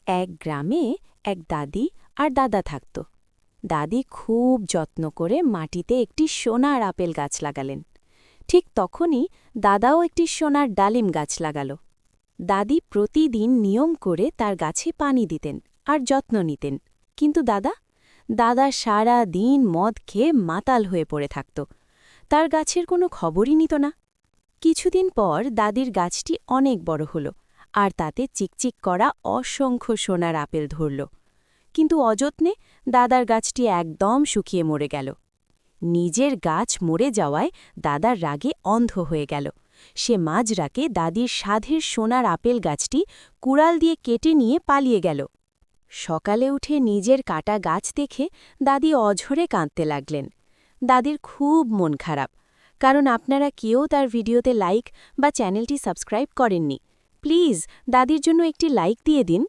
এক গ্রামে এক দাদি আর দাদা থাকত। দাদি খুব যত্ন করে মাটিতে একটি সোনার আপেল গাছ লাগালেন। ঠিক তখনই দাদাও একটি সোনার ডালিম গাছ লাগাল। দাদি প্রতিদিন নিয়ম করে তার গাছে পানি দিতেন আর যত্ন নিতেন, কিন্তু দাদা সারা দিন মদ খেয়ে মাতাল হয়ে পড়ে থাকত। তার গাছের কোনো খবরই নিত না। কিছুদিন পর দাদির গাছটি অনেক বড় হল, আর তাতে চিকচিক করা অসংখ্য সোনার আপেল ধরল। কিন্তু অযত্নে দাদার গাছটি একদম শুকিয়ে মরে গেল। নিজের গাছ মরে যাওয়ায় দাদার রাগে অন্ধ হয়ে গেল। সে মাঝরাতে দাদির সাধের সোনার আপেল গাছটি কুড়াল দিয়ে কেটে নিয়ে পালিয়ে গেল। সকালে উঠে নিজের কাটা গাছ দেখে দাদি অঝরে কাঁদতে লাগলেন। দাদির খুব মন খারাপ, কারণ আপনারা কেউ তার ভিডিওতে লাইক বা চ্যানেলটি সাবস্ক্রাইব করেননি। প্লিজ দাদির জন্য একটি লাইক দিয়ে দিন।